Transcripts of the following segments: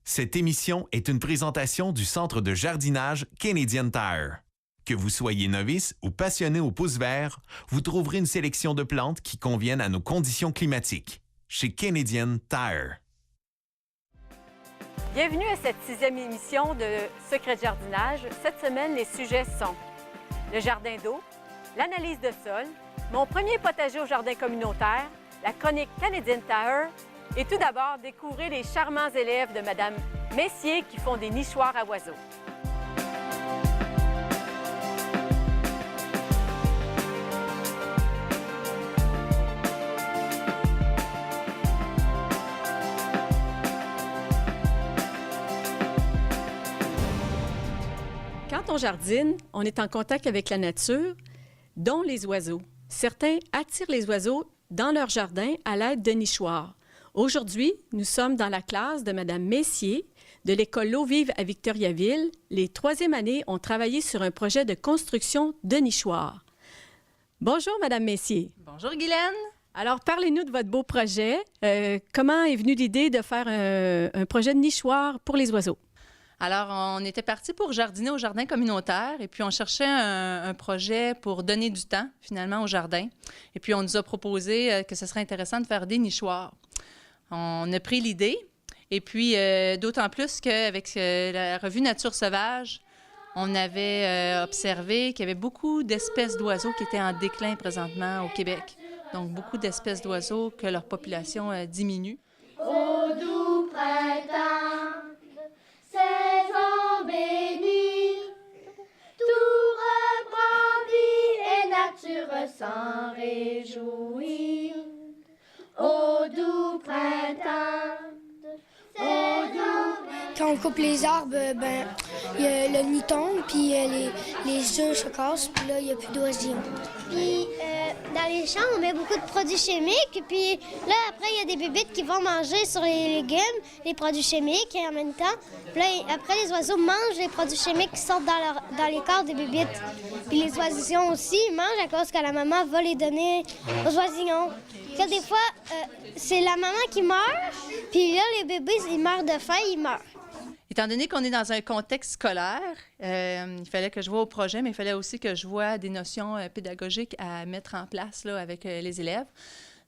Cette émission est une présentation du Centre de jardinage Canadian Tire. Que vous soyez novice ou passionné au pouce vert, vous trouverez une sélection de plantes qui conviennent à nos conditions climatiques. Chez Canadian Tire. Bienvenue à cette 6e émission de Secrets de jardinage. Cette semaine, les sujets sont le jardin d'eau, l'analyse de sol, mon premier potager au jardin communautaire, la chronique Canadian Tire et tout d'abord, découvrir les charmants élèves de Mme Messier qui font des nichoirs à oiseaux. Quand on jardine, on est en contact avec la nature, dont les oiseaux. Certains attirent les oiseaux dans leur jardin à l'aide de nichoirs. Aujourd'hui, nous sommes dans la classe de Mme Messier de l'École L'eau vive à Victoriaville. Les 3e années ont travaillé sur un projet de construction de nichoirs. Bonjour, Mme Messier. Bonjour, Guylaine. Alors, parlez-nous de votre beau projet. Comment est venue l'idée de faire un projet de nichoir pour les oiseaux? Alors, on était parti pour jardiner au jardin communautaire et puis on cherchait un projet pour donner du temps, finalement, au jardin. Et puis, on nous a proposé que ce serait intéressant de faire des nichoirs. On a pris l'idée et puis, d'autant plus qu'avec la revue Nature sauvage, on avait observé qu'il y avait beaucoup d'espèces d'oiseaux qui étaient en déclin présentement au Québec. Donc, beaucoup d'espèces d'oiseaux que leur population diminue. Au doux printemps, saison bénie, tout reprend vie et nature s'en réjouit. Au doux printemps, au doux... Quand on coupe les arbres, il y a le nid tombe, puis les œufs se cassent, puis là, il n'y a plus d'oisillons. Puis dans les champs, on met beaucoup de produits chimiques. Puis là, après, il y a des bébites qui vont manger sur les légumes, les produits chimiques, et en même temps, puis là, après, les oiseaux mangent les produits chimiques qui sortent dans les corps des bébites. Puis les oisillons aussi, ils mangent à cause que la maman va les donner aux oisillons. Que des fois, c'est la maman qui meurt, puis là, les bébés, ils meurent de faim, ils meurent. Étant donné qu'on est dans un contexte scolaire, il fallait que je vois au projet, mais il fallait aussi que je vois des notions pédagogiques à mettre en place là, avec les élèves.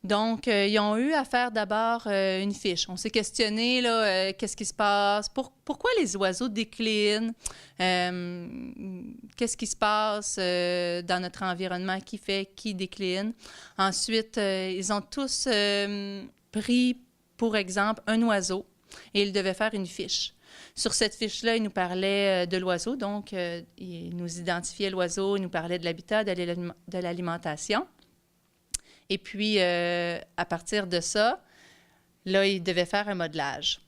Donc, ils ont eu à faire d'abord une fiche. On s'est questionné, là, qu'est-ce qui se passe, pourquoi les oiseaux déclinent, qu'est-ce qui se passe dans notre environnement qui fait qu'ils déclinent. Ensuite, ils ont tous pris, pour exemple, un oiseau et ils devaient faire une fiche. Sur cette fiche-là, il nous parlait de l'oiseau, donc il nous identifiait l'oiseau, il nous parlait de l'habitat, de l'alimentation. Et puis, à partir de ça, là, il devait faire un modelage.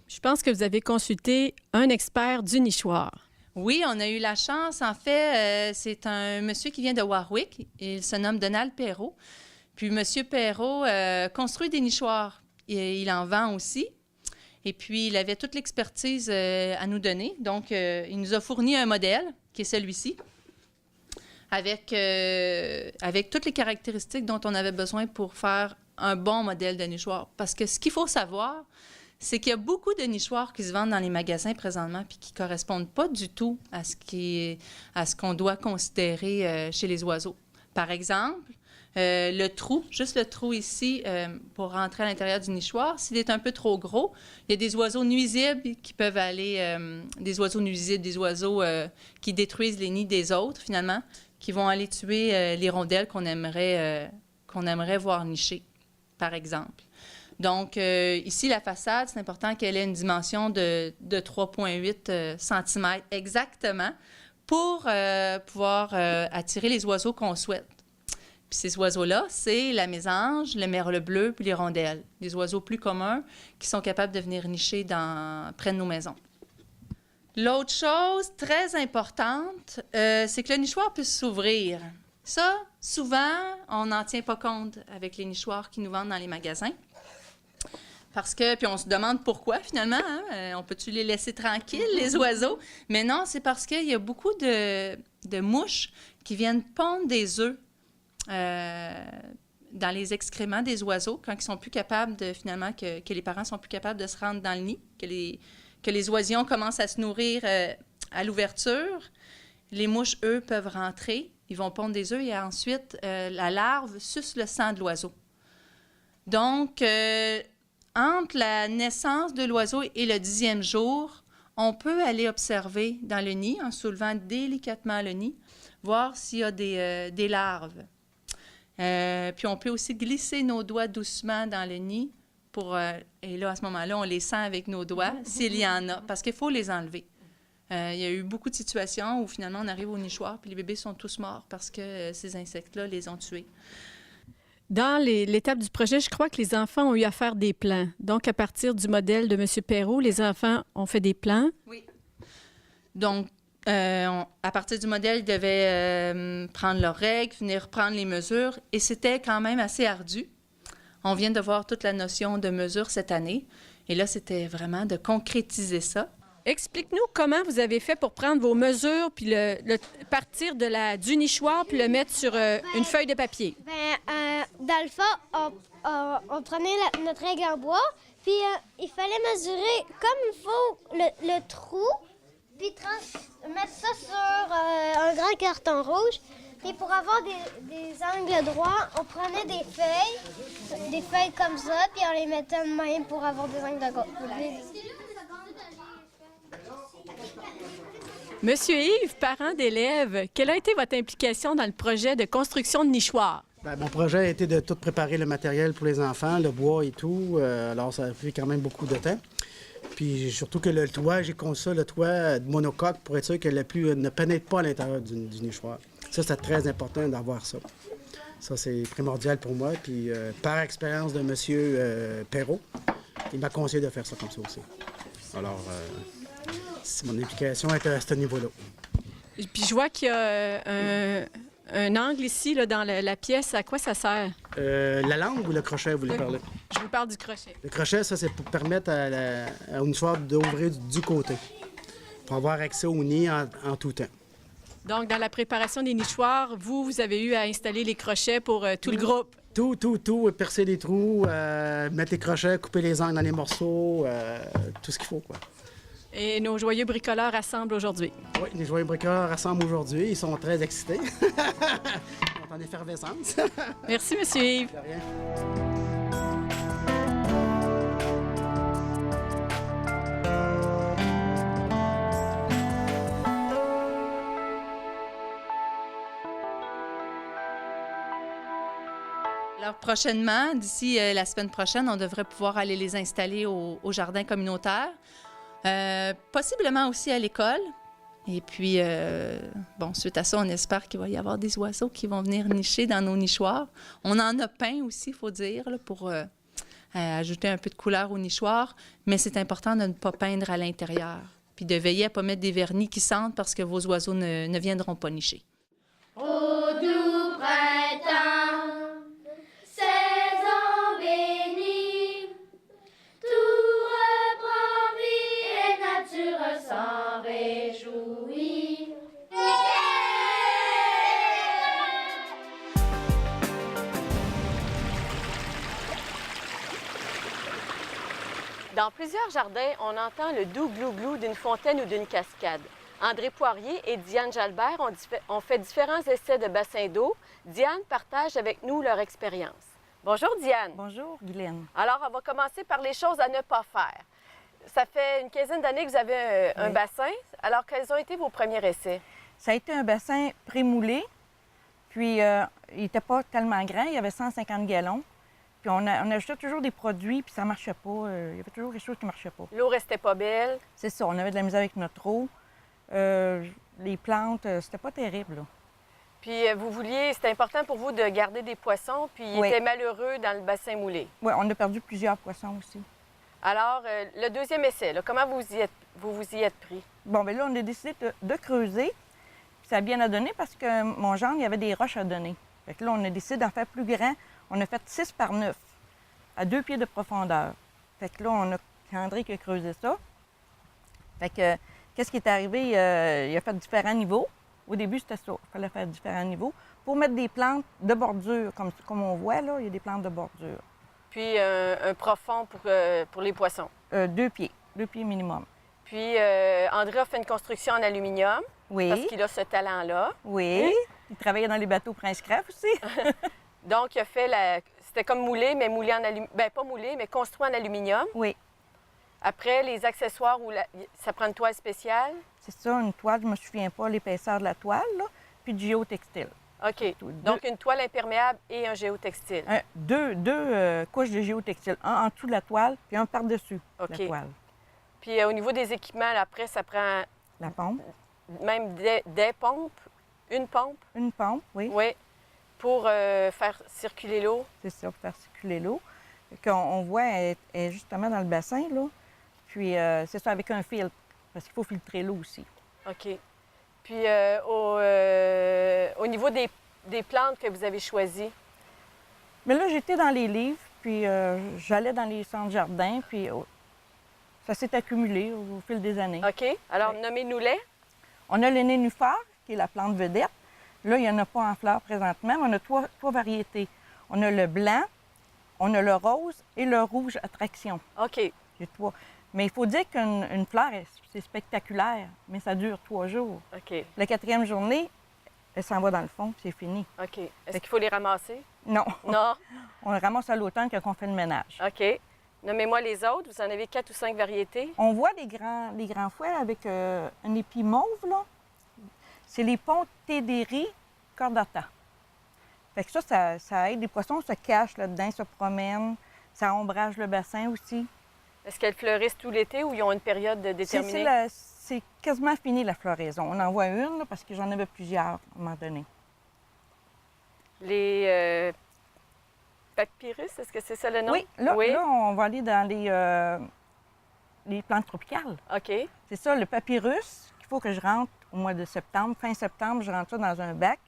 Je pense que vous avez consulté un expert du nichoir. Oui, on a eu la chance. En fait, c'est un monsieur qui vient de Warwick. Il se nomme Donald Perrault. Puis, monsieur Perrault construit des nichoirs. Et il en vend aussi. Et puis, il avait toute l'expertise à nous donner. Donc, il nous a fourni un modèle, qui est celui-ci, avec toutes les caractéristiques dont on avait besoin pour faire un bon modèle de nichoir. Parce que ce qu'il faut savoir, c'est qu'il y a beaucoup de nichoirs qui se vendent dans les magasins présentement puis qui ne correspondent pas du tout à ce qu'on doit considérer chez les oiseaux. Par exemple, le trou, juste le trou ici, pour rentrer à l'intérieur du nichoir, s'il est un peu trop gros, il y a des oiseaux nuisibles qui peuvent aller, des oiseaux nuisibles, des oiseaux qui détruisent les nids des autres, finalement, qui vont aller tuer les rondelles qu'on aimerait voir nicher, par exemple. Donc, ici, la façade, c'est important qu'elle ait une dimension de 3,8 cm exactement pour pouvoir attirer les oiseaux qu'on souhaite. Puis ces oiseaux-là, c'est la mésange, le merle bleu puis les rondelles, des oiseaux plus communs qui sont capables de venir nicher près de nos maisons. L'autre chose très importante, c'est que le nichoir puisse s'ouvrir. Ça, souvent, on n'en tient pas compte avec les nichoirs qui nous vendent dans les magasins. Parce que, puis on se demande pourquoi, finalement, hein? On peut-tu les laisser tranquilles, les oiseaux? Mais non, c'est parce qu'il y a beaucoup de mouches qui viennent pondre des œufs dans les excréments des oiseaux quand ils sont plus capables de, finalement, que les parents sont plus capables de se rendre dans le nid, que les oisillons commencent à se nourrir à l'ouverture, les mouches, eux, peuvent rentrer. Ils vont pondre des œufs et ensuite, la larve suce le sang de l'oiseau. Donc, entre la naissance de l'oiseau et le 10e jour, on peut aller observer dans le nid, en soulevant délicatement le nid, voir s'il y a des larves. Puis on peut aussi glisser nos doigts doucement dans le nid et là, à ce moment-là, on les sent avec nos doigts, s'il y en a, parce qu'il faut les enlever. Il y a eu beaucoup de situations où finalement on arrive au nichoir puis les bébés sont tous morts parce que ces insectes-là les ont tués. Dans l'étape du projet, je crois que les enfants ont eu à faire des plans. Donc, à partir du modèle de M. Perrault, les enfants ont fait des plans. Oui. Donc, à partir du modèle, ils devaient prendre leurs règles, venir prendre les mesures, et c'était quand même assez ardu. On vient de voir toute la notion de mesure cette année, et là, c'était vraiment de concrétiser ça. Explique-nous comment vous avez fait pour prendre vos mesures, puis partir du nichoir, puis le mettre sur une feuille de papier. Dans le fond, on prenait notre règle en bois, puis il fallait mesurer comme il faut le trou, puis mettre ça sur un grand carton rouge. Et pour avoir des angles droits, on prenait des feuilles comme ça, puis on les mettait de même pour avoir des angles droits. Monsieur Yves, parent d'élèves, quelle a été votre implication dans le projet de construction de nichoirs? Bien, mon projet a été de tout préparer le matériel pour les enfants, le bois et tout. Alors, ça a pris quand même beaucoup de temps. Puis surtout que le toit, j'ai conçu le toit de monocoque pour être sûr que la pluie ne pénètre pas à l'intérieur du nichoir. Ça, c'est très important d'avoir ça. Ça, c'est primordial pour moi. Puis par expérience de M. Perrault, il m'a conseillé de faire ça comme ça aussi. Alors, mon implication est à ce niveau-là. Puis je vois qu'il y a un angle ici, là, dans la pièce. À quoi ça sert? La langue ou le crochet, vous voulez parler? Je vous parle du crochet. Le crochet, ça, c'est pour permettre au nichoir d'ouvrir du côté, pour avoir accès au nid en tout temps. Donc, dans la préparation des nichoirs, vous avez eu à installer les crochets pour tout le groupe? Tout, percer les trous, mettre les crochets, couper les angles dans les morceaux, tout ce qu'il faut, quoi. Et nos joyeux bricoleurs rassemblent aujourd'hui. Oui, les joyeux bricoleurs rassemblent aujourd'hui. Ils sont très excités. Ils sont en effervescence. Merci, M. Yves. De rien. Alors, prochainement, d'ici la semaine prochaine, on devrait pouvoir aller les installer au jardin communautaire. Possiblement aussi à l'école. Et puis, suite à ça, on espère qu'il va y avoir des oiseaux qui vont venir nicher dans nos nichoirs. On en a peint aussi, il faut dire, là, pour ajouter un peu de couleur au nichoir. Mais c'est important de ne pas peindre à l'intérieur. Puis de veiller à ne pas mettre des vernis qui sentent parce que vos oiseaux ne viendront pas nicher. Au doux printemps, saison bénie, tout reprend vie et nature s'en réjouit. Dans plusieurs jardins, on entend le doux glou-glou d'une fontaine ou d'une cascade. André Poirier et Diane Jalbert ont fait différents essais de bassins d'eau. Diane partage avec nous leur expérience. Bonjour, Diane. Bonjour, Guylaine. Alors, on va commencer par les choses à ne pas faire. Ça fait une quinzaine d'années que vous avez un bassin. Alors, quels ont été vos premiers essais? Ça a été un bassin prémoulé, puis il n'était pas tellement grand, il y avait 150 gallons. Puis on ajoutait toujours des produits, puis ça ne marchait pas. Il y avait toujours des choses qui ne marchaient pas. L'eau restait pas belle. C'est ça, on avait de la misère avec notre eau. Les plantes, c'était pas terrible, là. Puis c'était important pour vous de garder des poissons, puis ils étaient malheureux dans le bassin moulé. Oui, on a perdu plusieurs poissons aussi. Alors, le deuxième essai, là, comment vous vous y êtes pris? Bon, bien là, on a décidé de creuser. Puis ça a bien à donner parce que mon gendre, il y avait des roches à donner. Fait que là, on a décidé d'en faire plus grand. On a fait 6 par 9, à 2 pieds de profondeur. Fait que là, c'est André qui a creusé ça. Fait que, qu'est-ce qui est arrivé? Il a fait différents niveaux. Au début, c'était ça. Il fallait faire différents niveaux pour mettre des plantes de bordure. Comme on voit, là, il y a des plantes de bordure. Puis un profond pour les poissons. 2 pieds minimum. Puis, André a fait une construction en aluminium Oui. parce qu'il a ce talent-là. Oui. Il travaillait dans les bateaux Prince Craft aussi. Donc, il a fait c'était comme moulé, mais moulé en aluminium. Bien, pas moulé, mais construit en aluminium. Oui. Après, les accessoires, ça prend une toile spéciale. C'est ça, une toile, je ne me souviens pas l'épaisseur de la toile, là, puis du géotextile. OK. Donc, une toile imperméable et un géotextile. Deux couches de géotextile, un en dessous de la toile, puis un par-dessus OK. la toile. Puis, au niveau des équipements, là, après, ça prend La pompe. même des pompes. Une pompe, Une pompe, oui. oui, pour faire circuler l'eau. C'est ça, pour faire circuler l'eau. On voit, elle est justement dans le bassin, là. Puis c'est ça, avec un filtre, parce qu'il faut filtrer l'eau aussi. OK. Puis, au niveau des plantes que vous avez choisies, Mais là, j'étais dans les livres, puis j'allais dans les centres jardins, puis ça s'est accumulé au fil des années. OK. Alors, Oui. nommez-nous-les. On a le nénuphar, qui est la plante vedette. Là, il n'y en a pas en fleurs présentement, mais on a trois variétés. On a le blanc, on a le rose et le rouge attraction. OK. J'ai trois. Mais il faut dire qu'une fleur, c'est spectaculaire, mais ça dure 3 jours. OK. La 4e journée, elle s'en va dans le fond, puis c'est fini. OK. Est-ce qu'il faut les ramasser? Non, Non. on le ramasse à l'automne quand on fait le ménage. OK. Nommez-moi les autres. Vous en avez 4 ou 5 variétés. On voit les grands fouets avec un épi mauve, là. C'est les Pontederi cordata. Fait que ça aide. Les poissons se cachent là-dedans, se promènent. Ça ombrage le bassin aussi. Est-ce qu'elles fleurissent tout l'été ou ils ont une période déterminée? C'est quasiment fini la floraison. On en voit une, là, parce que j'en avais plusieurs à un moment donné. Les papyrus, est-ce que c'est ça le nom? Oui, là, on va aller dans les plantes tropicales. OK. C'est ça, le papyrus, qu'il faut que je rentre au mois de septembre. Fin septembre, je rentre ça dans un bac.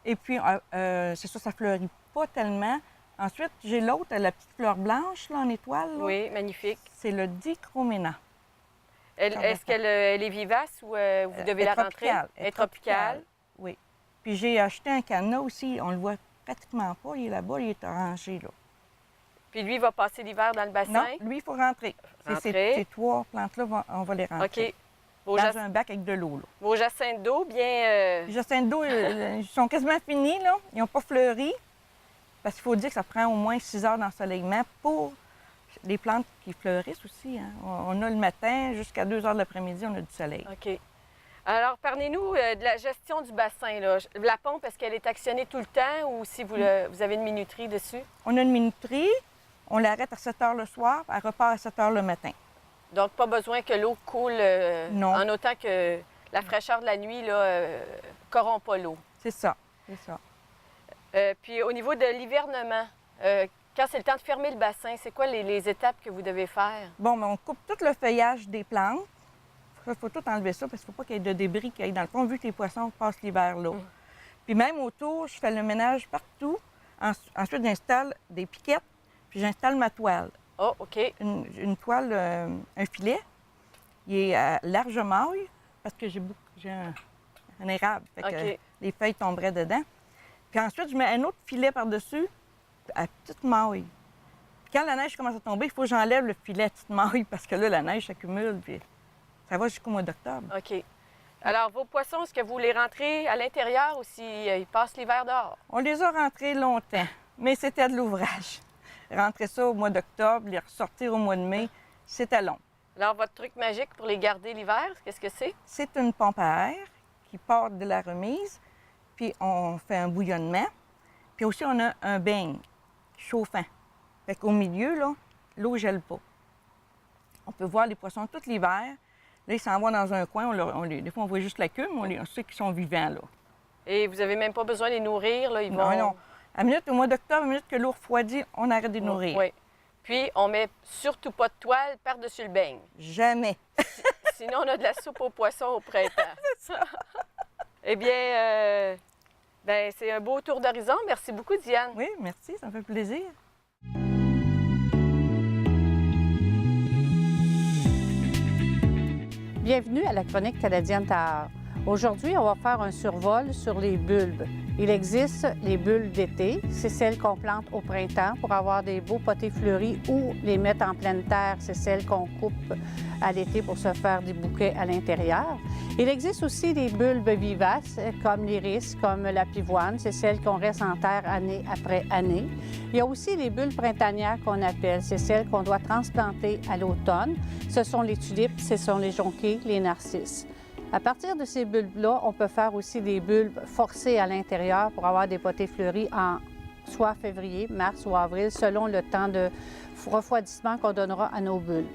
Et puis, c'est ça, ça fleurit pas tellement. Ensuite, j'ai l'autre, la petite fleur blanche, là, en étoile. Là. Oui, magnifique. C'est le dichromena. Est-ce qu'elle est vivace ou vous devez la rentrer? Elle est tropicale. Oui. Puis j'ai acheté un canna aussi. On le voit pratiquement pas. Il est là-bas, il est orangé, là. Puis lui, il va passer l'hiver dans le bassin? Non, lui, il faut rentrer. Rentrer. Ces 3 plantes-là, on va les rentrer. OK. Dans un bac avec de l'eau, là. Vos jacinthes d'eau, bien... Les jacinthes d'eau, ils sont quasiment finis, là. Ils n'ont pas fleuri. Parce qu'il faut dire que ça prend au moins 6 heures d'ensoleillement pour les plantes qui fleurissent aussi. Hein. On a le matin jusqu'à 2 heures de l'après-midi, on a du soleil. OK. Alors, parlez-nous de la gestion du bassin. Là. La pompe, est-ce qu'elle est actionnée tout le temps ou si vous avez une minuterie dessus? On a une minuterie. On l'arrête à 7 heures le soir, elle repart à 7 heures le matin. Donc, pas besoin que l'eau coule Non. en autant que la fraîcheur de la nuit ne corrompt pas l'eau. C'est ça, c'est ça. Puis au niveau de l'hivernement, quand c'est le temps de fermer le bassin, c'est quoi les étapes que vous devez faire? Bon, mais on coupe tout le feuillage des plantes. Il faut tout enlever ça parce qu'il ne faut pas qu'il y ait de débris qui aillent dans le fond, vu que les poissons passent l'hiver là. Puis même autour, je fais le ménage partout. Ensuite, j'installe des piquettes, puis j'installe ma toile. Oh, OK. Une toile, un filet. Il est à large maille parce que j'ai un érable. Fait que les feuilles tomberaient dedans. Puis ensuite, je mets un autre filet par-dessus à petite maille. Puis quand la neige commence à tomber, il faut que j'enlève le filet à petite maille parce que là, la neige s'accumule. Puis ça va jusqu'au mois d'octobre. OK. Alors, vos poissons, est-ce que vous les rentrez à l'intérieur ou s'ils passent l'hiver dehors? On les a rentrés longtemps, mais c'était de l'ouvrage. Rentrer ça au mois d'octobre, les ressortir au mois de mai, c'était long. Alors, votre truc magique pour les garder l'hiver, qu'est-ce que c'est? C'est une pompe à air qui part de la remise, puis on fait un bouillonnement. Puis aussi, on a un beigne chauffant. Fait qu'au milieu, là, l'eau ne gèle pas. On peut voir les poissons tout l'hiver. Là, ils s'en vont dans un coin. Des fois, on voit juste la queue, mais on sait qu'ils sont vivants, là. Et vous n'avez même pas besoin de les nourrir, là? Ils vont... Non. À minute, au mois d'octobre, à minute que l'eau refroidit, on arrête de les nourrir. Oui. Puis, on met surtout pas de toile par-dessus le beigne. Jamais. Sinon, on a de la soupe aux poissons au printemps. C'est ça. Eh bien, c'est un beau tour d'horizon. Merci beaucoup, Diane. Oui, merci, ça me fait plaisir. Bienvenue à la Chronique canadienne Tahar. Aujourd'hui, on va faire un survol sur les bulbes. Il existe les bulles d'été, c'est celles qu'on plante au printemps pour avoir des beaux potées fleuris ou les mettre en pleine terre, c'est celles qu'on coupe à l'été pour se faire des bouquets à l'intérieur. Il existe aussi des bulbes vivaces comme l'iris, comme la pivoine, c'est celles qu'on reste en terre année après année. Il y a aussi les bulbes printanières qu'on appelle, c'est celles qu'on doit transplanter à l'automne. Ce sont les tulipes, ce sont les jonquilles, les narcisses. À partir de ces bulbes-là, on peut faire aussi des bulbes forcés à l'intérieur pour avoir des potées fleuries en soit février, mars ou avril, selon le temps de refroidissement qu'on donnera à nos bulbes.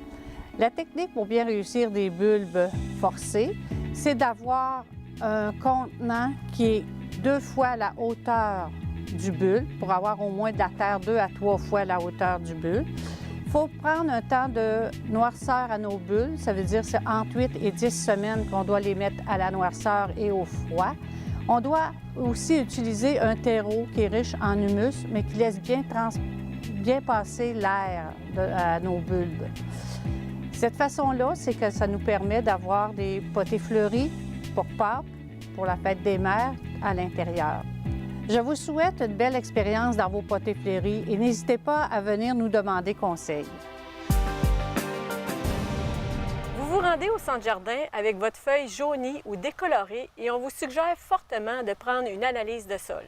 La technique pour bien réussir des bulbes forcés, c'est d'avoir un contenant qui est 2 fois la hauteur du bulbe pour avoir au moins de la terre 2 à 3 fois la hauteur du bulbe. Il faut prendre un temps de noirceur à nos bulbes, ça veut dire que c'est entre 8 et 10 semaines qu'on doit les mettre à la noirceur et au froid. On doit aussi utiliser un terreau qui est riche en humus, mais qui laisse bien passer l'air à nos bulbes. Cette façon-là, c'est que ça nous permet d'avoir des potées fleuries pour Pâques, pour la fête des mères, à l'intérieur. Je vous souhaite une belle expérience dans vos potées fleuries et n'hésitez pas à venir nous demander conseil. Vous vous rendez au centre jardin avec votre feuille jaunie ou décolorée et on vous suggère fortement de prendre une analyse de sol.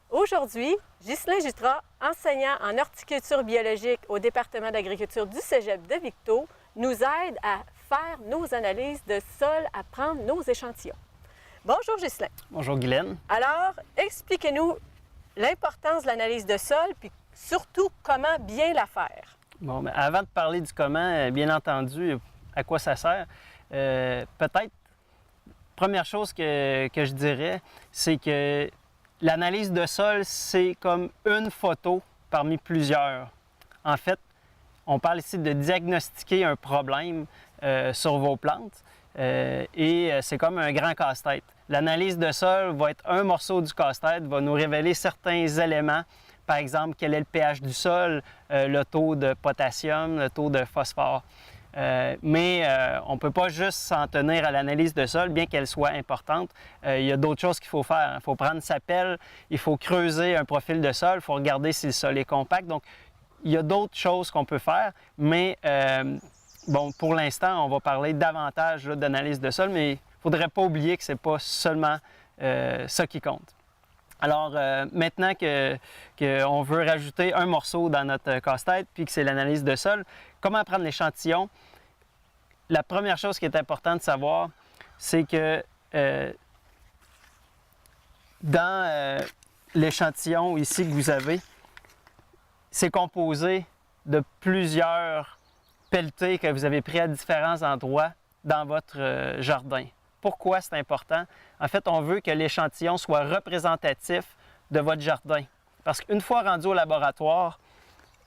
Aujourd'hui, Ghislain Jutras, enseignant en horticulture biologique au département d'agriculture du Cégep de Victo, nous aide à faire nos analyses de sol, à prendre nos échantillons. Bonjour Ghislain. Bonjour Guylaine. Alors, expliquez-nous l'importance de l'analyse de sol, puis surtout comment bien la faire. Bon, mais avant de parler du comment, bien entendu, à quoi ça sert, peut-être, première chose que je dirais, c'est que l'analyse de sol, c'est comme une photo parmi plusieurs. En fait, on parle ici de diagnostiquer un problème sur vos plantes et c'est comme un grand casse-tête. L'analyse de sol va être un morceau du casse-tête, va nous révéler certains éléments. Par exemple, quel est le pH du sol, le taux de potassium, le taux de phosphore. Mais on ne peut pas juste s'en tenir à l'analyse de sol, bien qu'elle soit importante. Il y a d'autres choses qu'il faut faire. Il faut prendre sa pelle, il faut creuser un profil de sol, il faut regarder si le sol est compact. Donc, il y a d'autres choses qu'on peut faire, mais bon, pour l'instant, on va parler davantage d'analyse de sol, mais il ne faudrait pas oublier que ce n'est pas seulement ça qui compte. Alors, maintenant qu'on veut rajouter un morceau dans notre casse-tête, puis que c'est l'analyse de sol, comment prendre l'échantillon? La première chose qui est importante de savoir, c'est que dans l'échantillon ici que vous avez, c'est composé de plusieurs pelletées que vous avez pris à différents endroits dans votre jardin. Pourquoi c'est important? En fait, on veut que l'échantillon soit représentatif de votre jardin. Parce qu'une fois rendu au laboratoire,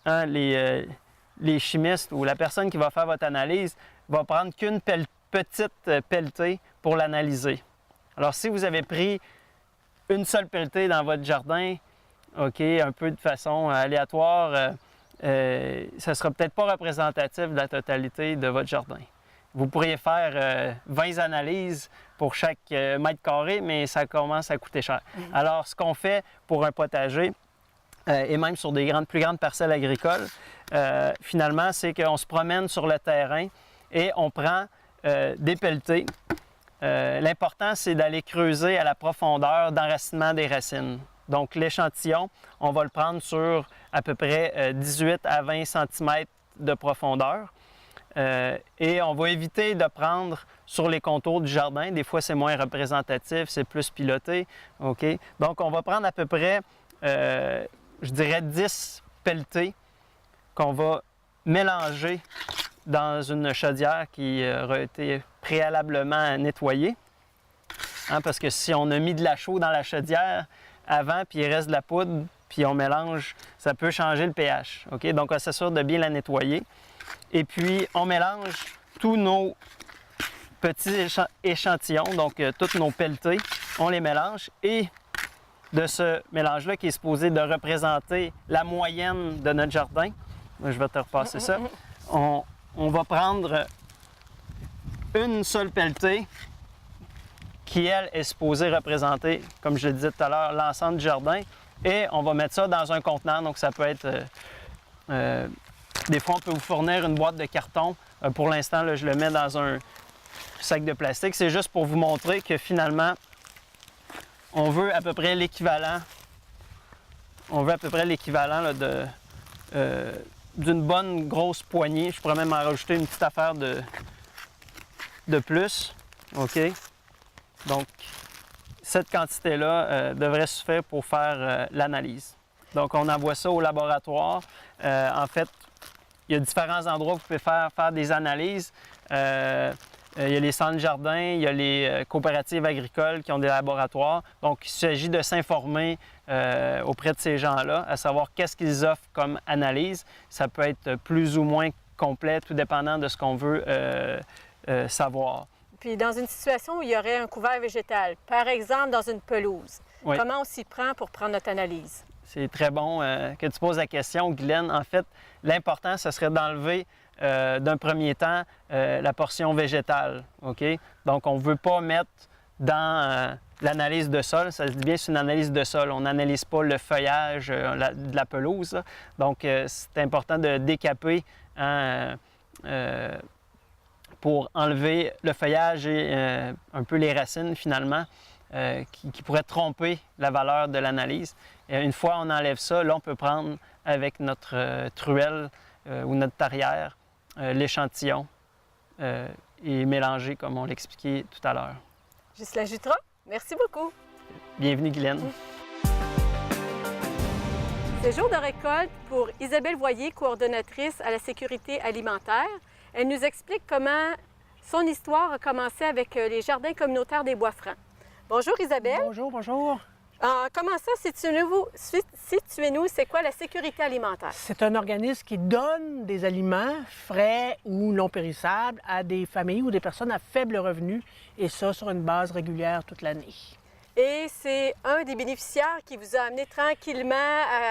hein, les chimistes ou la personne qui va faire votre analyse va prendre qu'une petite pelletée pour l'analyser. Alors, si vous avez pris une seule pelletée dans votre jardin, OK, un peu de façon aléatoire, ça ne sera peut-être pas représentatif de la totalité de votre jardin. Vous pourriez faire 20 analyses pour chaque mètre carré, mais ça commence à coûter cher. Alors, ce qu'on fait pour un potager, et même sur des plus grandes parcelles agricoles, finalement, c'est qu'on se promène sur le terrain et on prend des pelletées. L'important, c'est d'aller creuser à la profondeur d'enracinement des racines. Donc, l'échantillon, on va le prendre sur à peu près 18 à 20 cm de profondeur. Et on va éviter de prendre sur les contours du jardin. Des fois, c'est moins représentatif, c'est plus piloté. OK? Donc, on va prendre à peu près, je dirais, 10 pelletées qu'on va mélanger dans une chaudière qui aura été préalablement nettoyée. Hein, parce que si on a mis de la chaux dans la chaudière avant, puis il reste de la poudre, puis on mélange, ça peut changer le pH. OK? Donc, on s'assure de bien la nettoyer. Et puis, on mélange tous nos petits échantillons, donc toutes nos pelletées, on les mélange. Et de ce mélange-là, qui est supposé de représenter la moyenne de notre jardin, je vais te repasser ça, on va prendre une seule pelletée qui, elle, est supposée représenter, comme je le disais tout à l'heure, l'ensemble du jardin. Et on va mettre ça dans un contenant, donc ça peut être... des fois, on peut vous fournir une boîte de carton. Pour l'instant, là, je le mets dans un sac de plastique. C'est juste pour vous montrer que finalement, on veut à peu près l'équivalent. On veut à peu près l'équivalent là, d'une bonne grosse poignée. Je pourrais même en rajouter une petite affaire de plus. OK? Donc, cette quantité-là devrait suffire pour faire l'analyse. Donc, on envoie ça au laboratoire. En fait, il y a différents endroits où vous pouvez faire des analyses. Il y a les centres jardins, il y a les coopératives agricoles qui ont des laboratoires. Donc, il s'agit de s'informer auprès de ces gens-là, à savoir qu'est-ce qu'ils offrent comme analyse. Ça peut être plus ou moins complet, tout dépendant de ce qu'on veut savoir. Puis dans une situation où il y aurait un couvert végétal, par exemple dans une pelouse, Oui. comment on s'y prend pour prendre notre analyse? C'est très bon que tu poses la question, Guylaine. En fait, l'important, ce serait d'enlever d'un premier temps la portion végétale. OK? Donc, on ne veut pas mettre dans l'analyse de sol. Ça se dit bien, c'est une analyse de sol. On n'analyse pas le feuillage de la pelouse. Là. Donc, c'est important de décaper pour enlever le feuillage et un peu les racines, finalement, qui pourraient tromper la valeur de l'analyse. Et une fois on enlève ça, là, on peut prendre avec notre truelle ou notre tarière l'échantillon et mélanger, comme on l'expliquait tout à l'heure. Ghislain Jutra, merci beaucoup. Bienvenue, Guylaine. C'est jour de récolte pour Isabelle Voyer, coordonnatrice à la sécurité alimentaire. Elle nous explique comment son histoire a commencé avec les jardins communautaires des Bois-Francs. Bonjour Isabelle. Bonjour, bonjour. Comment ça, situez-nous, c'est quoi la sécurité alimentaire? C'est un organisme qui donne des aliments frais ou non périssables à des familles ou des personnes à faible revenu, et ça sur une base régulière toute l'année. Et c'est un des bénéficiaires qui vous a amené tranquillement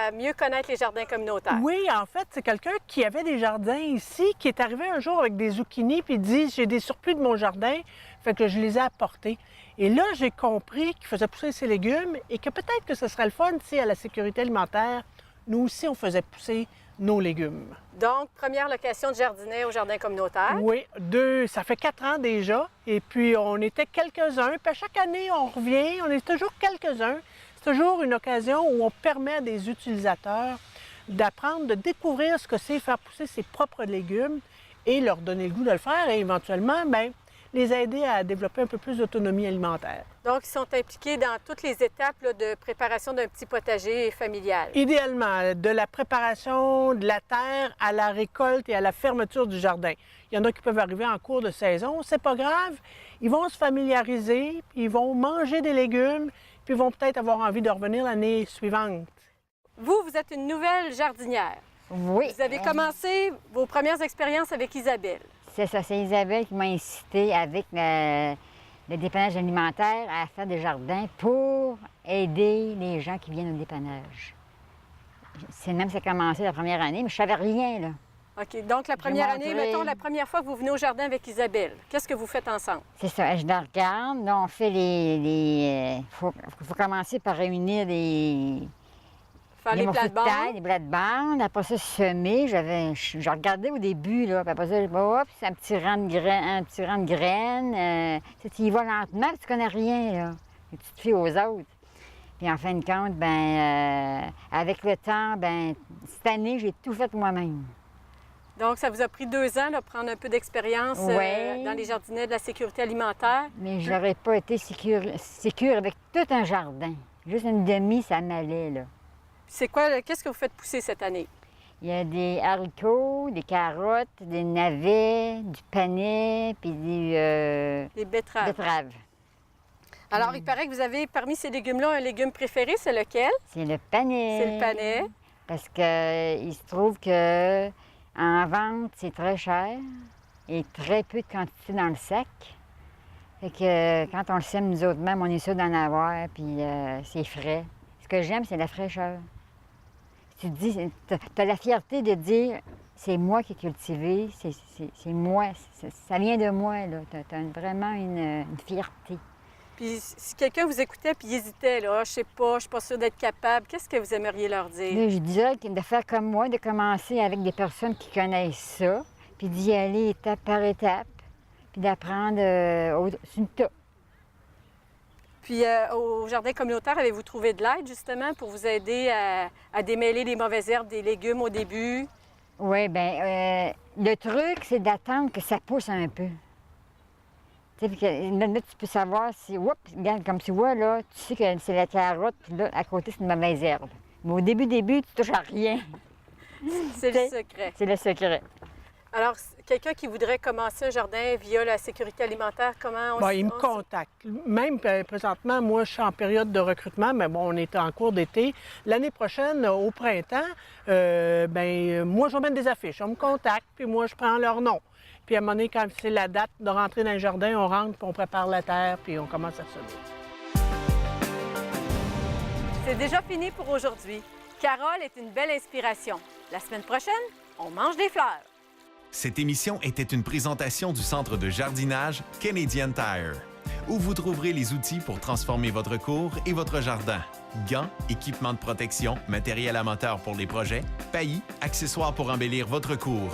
à mieux connaître les jardins communautaires. Oui, en fait, c'est quelqu'un qui avait des jardins ici, qui est arrivé un jour avec des zucchinis, puis il dit « J'ai des surplus de mon jardin », fait que je les ai apportés. Et là, j'ai compris qu'il faisait pousser ses légumes et que peut-être que ce serait le fun si, à la sécurité alimentaire, nous aussi, on faisait pousser nos légumes. Donc, première location de jardinet au jardin communautaire. Oui, ça fait 4 ans déjà. Et puis, on était quelques-uns. Puis, à chaque année, on revient. On est toujours quelques-uns. C'est toujours une occasion où on permet à des utilisateurs d'apprendre, de découvrir ce que c'est faire pousser ses propres légumes et leur donner le goût de le faire et éventuellement, bien, les aider à développer un peu plus d'autonomie alimentaire. Donc, ils sont impliqués dans toutes les étapes là, de préparation d'un petit potager familial. Idéalement, de la préparation de la terre à la récolte et à la fermeture du jardin. Il y en a qui peuvent arriver en cours de saison, c'est pas grave. Ils vont se familiariser, puis ils vont manger des légumes, puis ils vont peut-être avoir envie de revenir l'année suivante. Vous êtes une nouvelle jardinière. Oui. Vous avez commencé vos premières expériences avec Isabelle. C'est ça, c'est Isabelle qui m'a incité avec le dépannage alimentaire à faire des jardins pour aider les gens qui viennent au dépannage. C'est même ça a commencé la première année, mais je savais rien, là. OK. Donc, la première année, mettons, la première fois que vous venez au jardin avec Isabelle, qu'est-ce que vous faites ensemble? C'est ça, je la regarde. Là, on fait faut commencer par réunir Faire les morceaux de plates-bandes. terre, les plates-bandes. Après ça, semer. Je regardais au début, là. Puis après ça, hop, c'est un petit rang de graines. Tu y vas lentement, puis tu connais rien, là. Et tu te fies aux autres. Puis en fin de compte, avec le temps, cette année, j'ai tout fait moi-même. Donc, ça vous a pris 2 ans de prendre un peu d'expérience dans les jardinets de la sécurité alimentaire. Mais je n'aurais pas été sécure avec tout un jardin. Juste une demi, ça m'allait, là. C'est quoi, qu'est-ce que vous faites pousser cette année? Il y a des haricots, des carottes, des navets, du panais, puis des betteraves. Alors, il paraît que vous avez, parmi ces légumes-là, un légume préféré, c'est lequel? C'est le panais. C'est le panais. Parce qu'il se trouve que en vente, c'est très cher et très peu de quantité dans le sac. Fait que quand on le sème nous autres mêmes, on est sûr d'en avoir, puis c'est frais. Ce que j'aime, c'est la fraîcheur. Tu te dis, tu as la fierté de dire, c'est moi qui ai cultivé, c'est moi, ça vient de moi, là. Tu as vraiment une fierté. Puis si quelqu'un vous écoutait puis hésitait, là, je sais pas, je suis pas sûre d'être capable, qu'est-ce que vous aimeriez leur dire? Là, je dirais de faire comme moi, de commencer avec des personnes qui connaissent ça, puis d'y aller étape par étape, puis d'apprendre sur le tas. Puis au jardin communautaire, avez-vous trouvé de l'aide justement pour vous aider à démêler les mauvaises herbes des légumes au début? Oui, bien, le truc, c'est d'attendre que ça pousse un peu. Tu sais, là, tu peux savoir si, oups, regarde, comme tu vois, là, tu sais que c'est la carotte, puis là, à côté, c'est une mauvaise herbe. Mais au début, tu touches à rien. C'est le secret. C'est le secret. Alors, quelqu'un qui voudrait commencer un jardin via la sécurité alimentaire, comment on Il me contacte. Même présentement, moi, je suis en période de recrutement, mais bon, on est en cours d'été. L'année prochaine, au printemps, moi, je vais mettre des affiches. On me contacte, puis moi, je prends leur nom. Puis à un moment donné, quand c'est la date de rentrer dans le jardin, on rentre, puis on prépare la terre, puis on commence à semer. C'est déjà fini pour aujourd'hui. Carole est une belle inspiration. La semaine prochaine, on mange des fleurs. Cette émission était une présentation du centre de jardinage Canadian Tire, où vous trouverez les outils pour transformer votre cour et votre jardin. Gants, équipements de protection, matériel à moteur pour les projets, paillis, accessoires pour embellir votre cour.